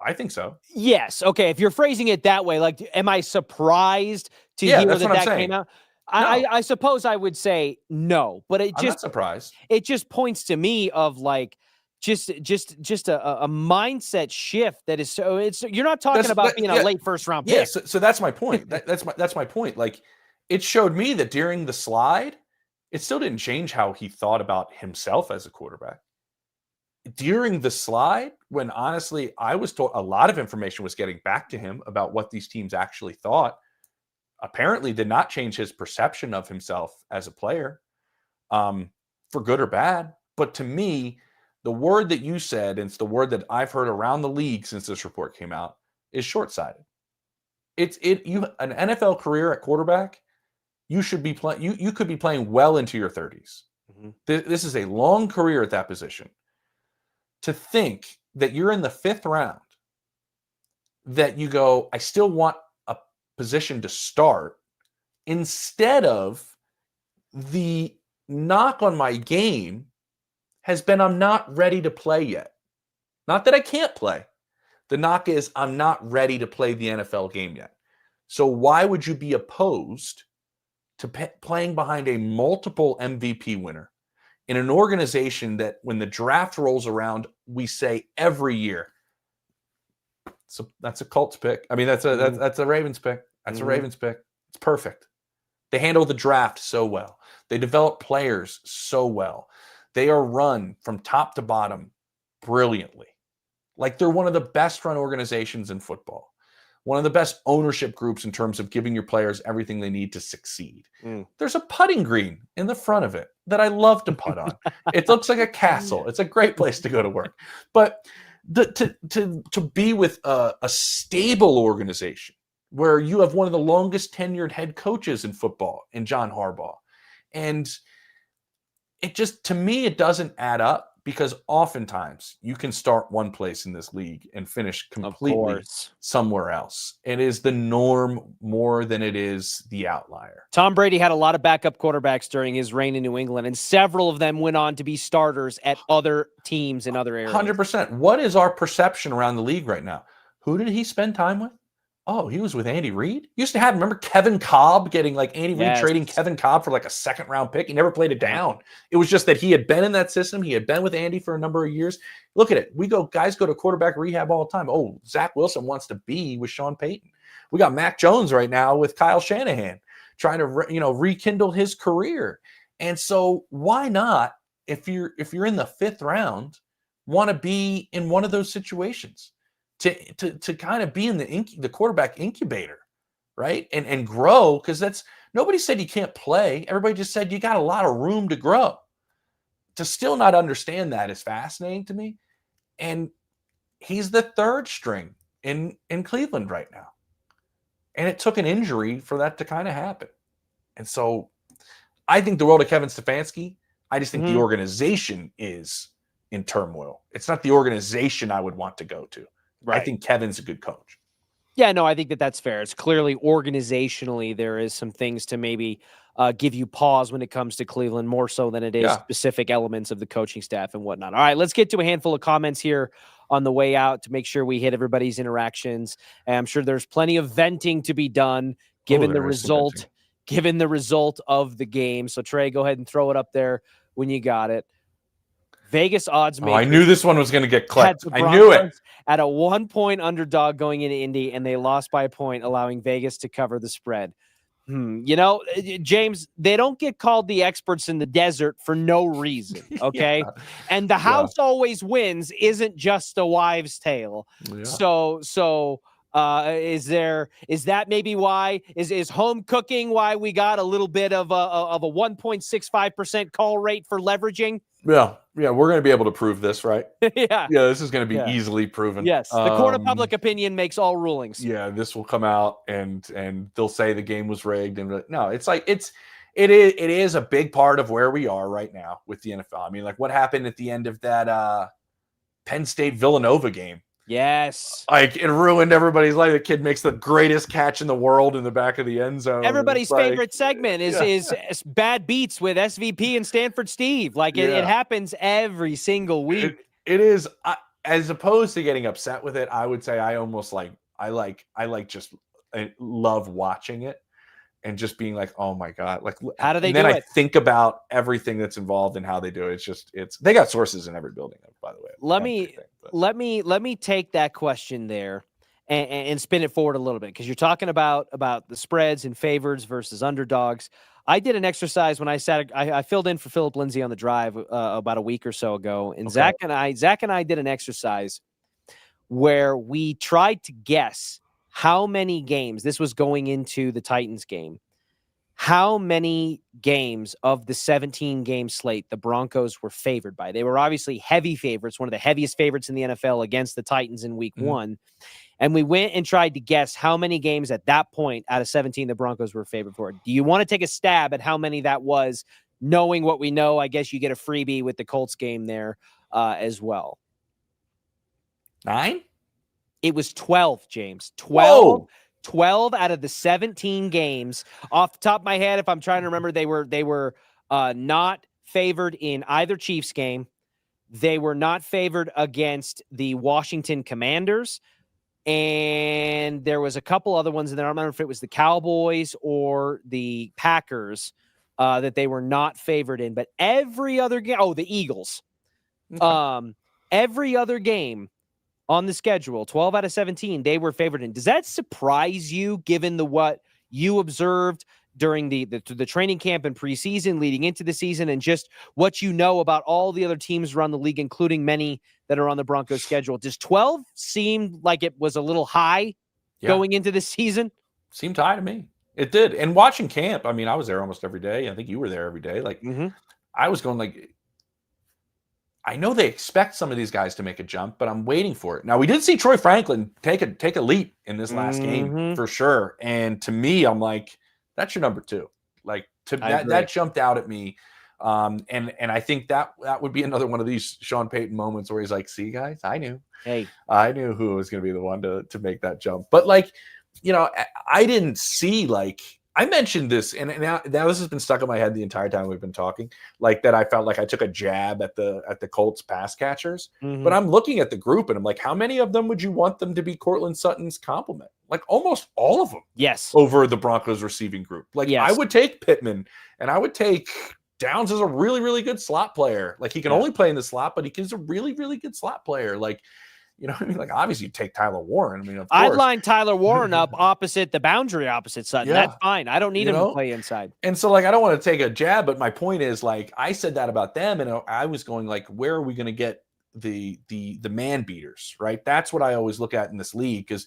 Speaker 2: I think so. Yes.
Speaker 1: Okay. If you're phrasing it that way, like, am I surprised to hear that came out? No. I suppose I would say no, but I'm not surprised. It just points to me of like, just a mindset shift that is so you're not talking about being a late first round pick.
Speaker 2: So that's my point. That's my point. Like, it showed me that during the slide, it still didn't change how he thought about himself as a quarterback. During the slide, when honestly I was told a lot of information was getting back to him about what these teams actually thought, apparently did not change his perception of himself as a player, for good or bad. But to me, the word that you said, and it's the word that I've heard around the league since this report came out, is short-sighted. You an NFL career at quarterback, you should be playing. You could be playing well into your 30s.
Speaker 1: Mm-hmm.
Speaker 2: This is a long career at that position. To think that you're in the 5th round, that you go, I still want a position to start, instead of the knock on my game has been I'm not ready to play yet. Not that I can't play. The knock is I'm not ready to play the NFL game yet. So why would you be opposed to playing behind a multiple MVP winner in an organization that when the draft rolls around, we say every year, so that's a Colts pick. I mean, that's a Ravens pick. That's a Ravens pick. It's perfect. They handle the draft so well. They develop players so well. They are run from top to bottom brilliantly. Like, they're one of the best run organizations in football. One of the best ownership groups in terms of giving your players everything they need to succeed. There's a putting green in the front of it that I love to putt on. It looks like a castle. It's a great place to go to work. But to be with a stable organization where you have one of the longest tenured head coaches in football in John Harbaugh. And it just, to me, it doesn't add up, because oftentimes you can start one place in this league and finish completely somewhere else. It is the norm more than it is the outlier.
Speaker 1: Tom Brady had a lot of backup quarterbacks during his reign in New England, and several of them went on to be starters at other teams in other areas.
Speaker 2: 100%. What is our perception around the league right now? Who did he spend time with? Oh, he was with Andy Reid. Used to have, remember Kevin Kolb getting, like, Andy Reid trading Kevin Kolb for like a 2nd round pick. He never played it down. It was just that he had been in that system. He had been with Andy for a number of years. Look at it. Guys go to quarterback rehab all the time. Oh, Zach Wilson wants to be with Sean Payton. We got Mac Jones right now with Kyle Shanahan trying to, rekindle his career. And so why not, if you're in the 5th round, want to be in one of those situations? To kind of be in the quarterback incubator, right? And grow, because nobody said you can't play. Everybody just said you got a lot of room to grow. To still not understand that is fascinating to me. And he's the 3rd string in Cleveland right now. And it took an injury for that to kind of happen. And so I think the world of Kevin Stefanski. I just think the organization is in turmoil. It's not the organization I would want to go to. Right. I think Kevin's a good coach.
Speaker 1: Yeah, no, I think that's fair. It's clearly organizationally there is some things to maybe give you pause when it comes to Cleveland, more so than it is specific elements of the coaching staff and whatnot. All right, let's get to a handful of comments here on the way out to make sure we hit everybody's interactions. And I'm sure there's plenty of venting to be done given the result of the game. So Trey, go ahead and throw it up there when you got it. Vegas odds makers.
Speaker 2: I knew this one was going to get clipped. I knew it.
Speaker 1: At a 1-point underdog going into Indy, and they lost by a point, allowing Vegas to cover the spread. James, they don't get called the experts in the desert for no reason, okay? And the house always wins isn't just a wives' tale. Yeah. So is that maybe why? Is home cooking why we got a little bit of a 1.65% call rate for leveraging?
Speaker 2: Yeah, we're going to be able to prove this, right?
Speaker 1: Yeah,
Speaker 2: this is going to be easily proven.
Speaker 1: Yes, the court of public opinion makes all rulings.
Speaker 2: Yeah, this will come out and they'll say the game was rigged, and no, it is a big part of where we are right now with the NFL. I mean, like, what happened at the end of that Penn State Villanova game?
Speaker 1: Yes.
Speaker 2: Like, it ruined everybody's life. The kid makes the greatest catch in the world in the back of the end zone.
Speaker 1: Everybody's favorite segment is Bad Beats with SVP and Stanford Steve. Like, it happens every single week.
Speaker 2: It is, as opposed to getting upset with it, I would say I love watching it. and just being like, oh my God. Like,
Speaker 1: How do they
Speaker 2: and then
Speaker 1: do
Speaker 2: I
Speaker 1: it?
Speaker 2: think about everything that's involved and how they do it. They got sources in every building, by the way.
Speaker 1: Let me take that question there and spin it forward a little bit, because you're talking about the spreads and favorites versus underdogs. I did an exercise when I filled in for Philip Lindsay on the drive about a week or so ago, and
Speaker 2: Okay.
Speaker 1: Zach and I did an exercise where we tried to guess how many games, this was going into the Titans game, how many games of the 17-game slate the Broncos were favored by. They were obviously heavy favorites, one of the heaviest favorites in the NFL against the Titans in week 1. And we went and tried to guess how many games at that point out of 17 the Broncos were favored for. Do you want to take a stab at how many that was, knowing what we know? I guess you get a freebie with the Colts game there as well.
Speaker 2: 9?
Speaker 1: It was 12, James. 12.
Speaker 2: Whoa.
Speaker 1: 12 out of the 17 games. Off the top of my head, if I'm trying to remember, they were not favored in either Chiefs game. They were not favored against the Washington Commanders. And there was a couple other ones in there. I don't remember if it was the Cowboys or the Packers that they were not favored in. But every other game, the Eagles. Okay. Every other game on the schedule, 12 out of 17, they were favored in. Does that surprise you, given what you observed during the training camp and preseason leading into the season, and just what you know about all the other teams around the league, including many that are on the Broncos schedule? Does 12 seem like it was a little high going into the season?
Speaker 2: Seemed high to me. It did. And watching camp, I mean, I was there almost every day. I think you were there every day. Like, I was going like, I know they expect some of these guys to make a jump, but I'm waiting for it. Now, we did see Troy Franklin take a leap in this last game for sure. And to me, I'm like, that's your number 2. Like, that jumped out at me. And I think that would be another one of these Sean Payton moments where he's like, see, guys, I knew who was going to be the one to make that jump. But like, I didn't see, like, I mentioned this, and now this has been stuck in my head the entire time we've been talking, like that I felt like I took a jab at the Colts pass catchers. But I'm looking at the group and I'm like, how many of them would you want them to be Cortland Sutton's complement? Like almost all of them.
Speaker 1: Yes.
Speaker 2: Over the Broncos receiving group. Like I would take Pittman, and I would take Downs as a really, really good slot player. Like he can only play in the slot, but he's a really, really good slot player. Like, you know what I mean? Like, obviously, you take Tyler Warren. I mean, of course.
Speaker 1: I'd line Tyler Warren up opposite Sutton. Yeah. That's fine. I don't need him to play inside.
Speaker 2: And so, like, I don't want to take a jab, but my point is, like, I said that about them, and I was going, like, where are we going to get the man beaters, right? That's what I always look at in this league, because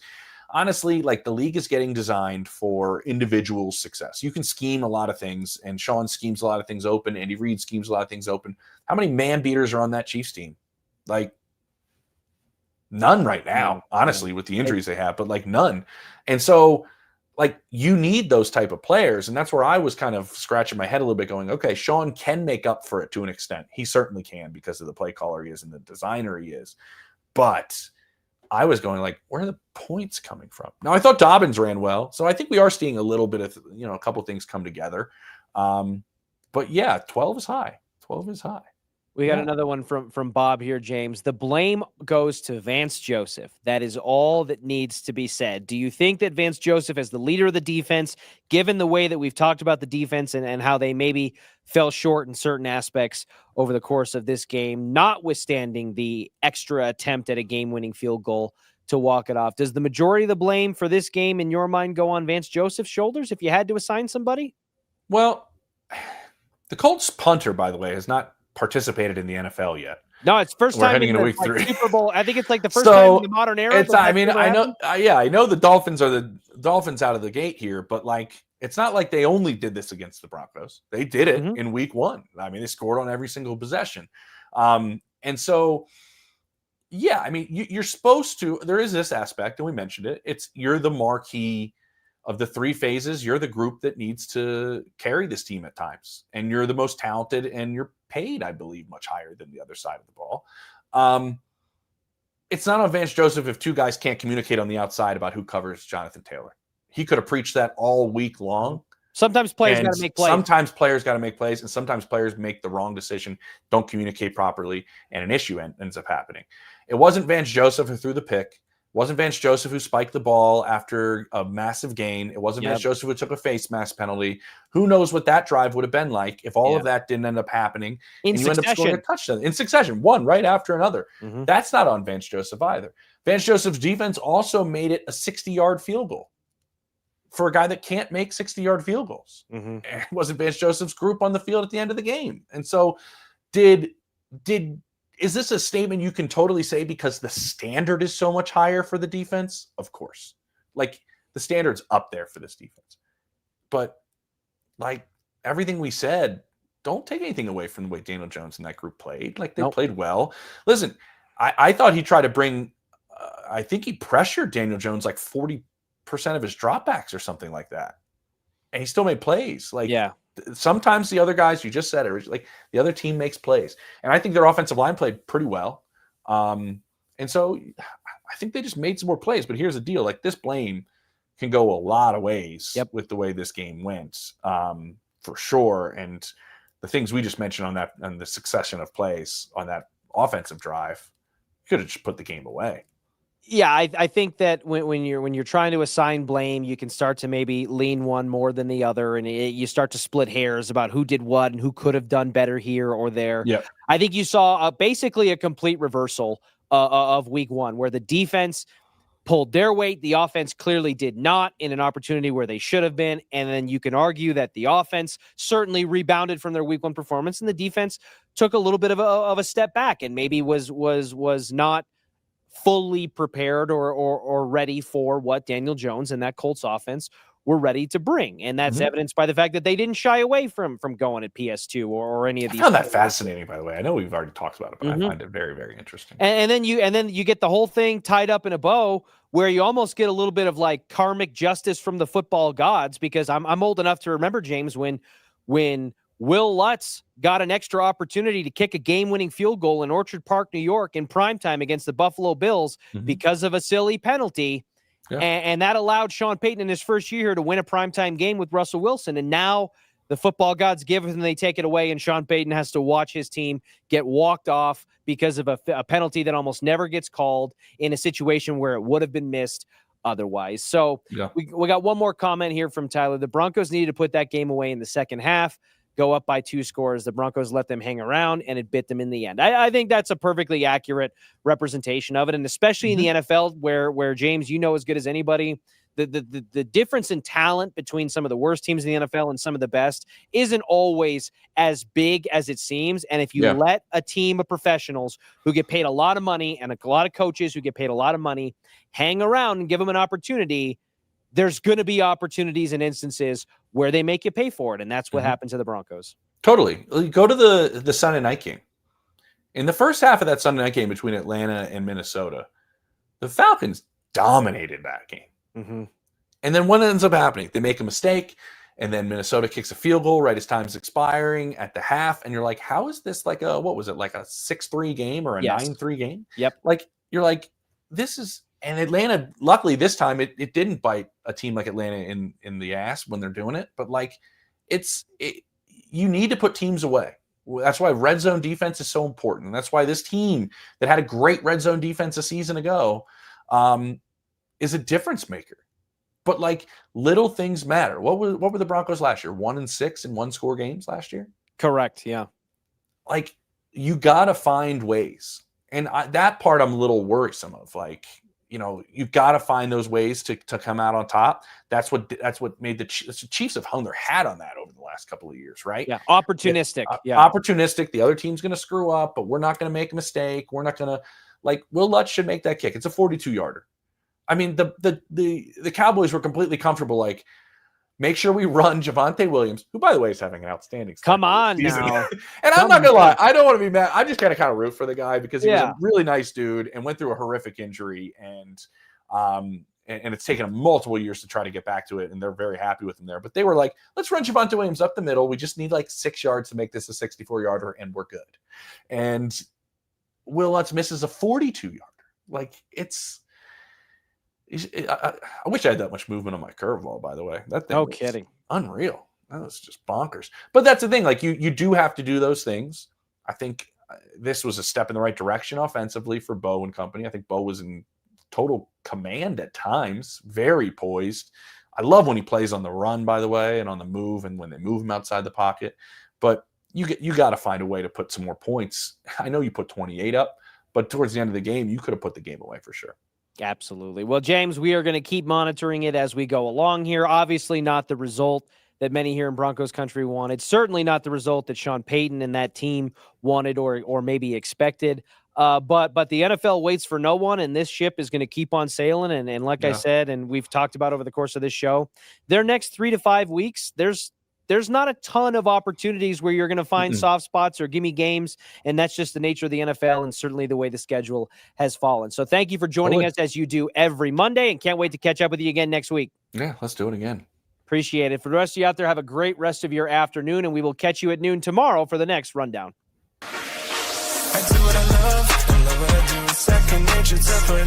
Speaker 2: honestly, like, the league is getting designed for individual success. You can scheme a lot of things, and Sean schemes a lot of things open. Andy Reid schemes a lot of things open. How many man beaters are on that Chiefs team? Like, none right now, honestly, with the injuries they have, but like none. And so, like, you need those type of players. And that's where I was kind of scratching my head a little bit going, okay, Sean can make up for it to an extent. He certainly can, because of the play caller he is and the designer he is. But I was going like, where are the points coming from? Now, I thought Dobbins ran well. So I think we are seeing a little bit of, a couple of things come together. But yeah, 12 is high. 12 is high.
Speaker 1: We got another one from Bob here, James. The blame goes to Vance Joseph. That is all that needs to be said. Do you think that Vance Joseph, as the leader of the defense, given the way that we've talked about the defense and how they maybe fell short in certain aspects over the course of this game, notwithstanding the extra attempt at a game-winning field goal to walk it off, does the majority of the blame for this game, in your mind, go on Vance Joseph's shoulders if you had to assign somebody?
Speaker 2: Well, the Colts punter, by the way, has not participated in the NFL yet.
Speaker 1: No, it's first time
Speaker 2: heading
Speaker 1: in
Speaker 2: into
Speaker 1: the
Speaker 2: week 3.
Speaker 1: Super Bowl. I think it's like the first time in the modern era.
Speaker 2: I mean, I know, I know the Dolphins are the Dolphins out of the gate here, but like, it's not like they only did this against the Broncos. They did it in week 1. I mean, they scored on every single possession. And so, yeah, I mean, you're supposed to, there is this aspect, and we mentioned it. You're the marquee of the 3 phases. You're the group that needs to carry this team at times, and you're the most talented, and you're paid, I believe, much higher than the other side of the ball. It's not on Vance Joseph if 2 guys can't communicate on the outside about who covers Jonathan Taylor. He could have preached that all week long.
Speaker 1: Sometimes players got to make plays.
Speaker 2: Sometimes players got to make plays, and sometimes players make the wrong decision, don't communicate properly, and an issue ends up happening. It wasn't Vance Joseph who threw the pick. wasn't Vance Joseph who spiked the ball after a massive gain. It wasn't Vance
Speaker 1: Yep.
Speaker 2: Joseph who took a face mask penalty. Who knows what that drive would have been like if all of that didn't end up happening
Speaker 1: In
Speaker 2: and you end up scoring a
Speaker 1: succession.
Speaker 2: touchdown in succession, one right after another.
Speaker 1: Mhm.
Speaker 2: That's not on Vance Joseph either. Vance Joseph's defense also made it a 60-yard field goal for a guy that can't make 60-yard field goals.
Speaker 1: Mhm.
Speaker 2: It wasn't Vance Joseph's group on the field at the end of the game. And so is this a statement you can totally say because the standard is so much higher for the defense? Of course. Like, the standard's up there for this defense. But, like, everything we said, don't take anything away from the way Daniel Jones and that group played. Like, they played well. Listen, I thought he tried to bring I think he pressured Daniel Jones like 40% of his dropbacks or something like that. And he still made plays. Like, sometimes the other guys, you just said it, like the other team makes plays. And I think their offensive line played pretty well. And so I think they just made some more plays. But here's the deal. Like, this blame can go a lot of ways with the way this game went, for sure. And the things we just mentioned on the succession of plays on that offensive drive, could have just put the game away.
Speaker 1: Yeah, I think that when you're trying to assign blame, you can start to maybe lean one more than the other, and you start to split hairs about who did what and who could have done better here or there.
Speaker 2: Yeah,
Speaker 1: I think you saw basically a complete reversal of week one, where the defense pulled their weight, the offense clearly did not, in an opportunity where they should have been, and then you can argue that the offense certainly rebounded from their week one performance, and the defense took a little bit of a step back and maybe was not fully prepared or ready for what Daniel Jones and that Colts offense were ready to bring. And that's evidenced by the fact that they didn't shy away from going at PS2 or any of these.
Speaker 2: I found that fascinating, by the way. I know we've already talked about it, but I find it very, very interesting.
Speaker 1: And then you get the whole thing tied up in a bow where you almost get a little bit of like karmic justice from the football gods, because I'm old enough to remember, James, when Will Lutz got an extra opportunity to kick a game-winning field goal in Orchard Park, New York in primetime against the Buffalo Bills because of a silly penalty. Yeah. And that allowed Sean Payton in his first year here to win a primetime game with Russell Wilson. And now the football gods give it and they take it away, and Sean Payton has to watch his team get walked off because of a penalty that almost never gets called in a situation where it would have been missed otherwise. So we got one more comment here from Tyler. The Broncos needed to put that game away in the second half, go up by 2 scores. The Broncos let them hang around, and it bit them in the end. I think that's a perfectly accurate representation of it, and especially in the NFL, where James, you know as good as anybody, the difference in talent between some of the worst teams in the NFL and some of the best isn't always as big as it seems. And if you let a team of professionals who get paid a lot of money and a lot of coaches who get paid a lot of money hang around and give them an opportunity, there's going to be opportunities and instances where they make you pay for it. And that's what happened to the Broncos.
Speaker 2: Totally. Go to the Sunday night game. In the first half of that Sunday night game between Atlanta and Minnesota, the Falcons dominated that game. And then what ends up happening? They make a mistake, and then Minnesota kicks a field goal right as time's expiring at the half. And you're like, how is this like what was it, like a 6-3 game or a 9-3 game?
Speaker 1: Yep.
Speaker 2: Like, you're like, this is, and Atlanta, luckily this time it didn't bite a team like Atlanta in the ass when they're doing it. But like, you need to put teams away. That's why red zone defense is so important. And that's why this team that had a great red zone defense a season ago is a difference maker. But like, little things matter. What were the Broncos last year? 1-6 in 1-score games last year?
Speaker 1: Correct. Yeah.
Speaker 2: Like, you got to find ways. And that part I'm a little worrisome of. Like, you know, you've got to find those ways to come out on top. That's what made the Chiefs have hung their hat on that over the last couple of years, right?
Speaker 1: Yeah. Opportunistic.
Speaker 2: Opportunistic. The other team's going to screw up, but we're not going to make a mistake. We're not going to, like, Will Lutz should make that kick. It's a 42-yarder. I mean, the Cowboys were completely comfortable. Like, make sure we run Javonte Williams, who, by the way, is having an outstanding
Speaker 1: Come on now.
Speaker 2: And I'm not gonna lie, I don't want to be mad. I just got to kind of root for the guy because he was a really nice dude and went through a horrific injury, and it's taken him multiple years to try to get back to it, and they're very happy with him there. But they were like, let's run Javonte Williams up the middle. We just need like 6 yards to make this a 64-yarder, and we're good. And Will Lutz misses a 42-yarder. Like, I wish I had that much movement on my curveball, by the way. That thing was
Speaker 1: kidding.
Speaker 2: Unreal. That was just bonkers. But that's the thing. Like, you do have to do those things. I think this was a step in the right direction offensively for Bo and company. I think Bo was in total command at times, very poised. I love when he plays on the run, by the way, and on the move, and when they move him outside the pocket. But you got to find a way to put some more points. I know you put 28 up, but towards the end of the game, you could have put the game away for sure.
Speaker 1: Absolutely. Well, James, we are going to keep monitoring it as we go along here. Obviously not the result that many here in Broncos country wanted. Certainly not the result that Sean Payton and that team wanted or maybe expected. But the NFL waits for no one, and this ship is going to keep on sailing. And like I said, and we've talked about over the course of this show, their next 3 to 5 weeks, there's not a ton of opportunities where you're going to find soft spots or gimme games, and that's just the nature of the NFL and certainly the way the schedule has fallen. So thank you for joining us as you do every Monday, and can't wait to catch up with you again next week.
Speaker 2: Yeah, let's do it again.
Speaker 1: Appreciate it. For the rest of you out there, have a great rest of your afternoon, and we will catch you at noon tomorrow for the next rundown. I do what I love what I do. Second nature to put in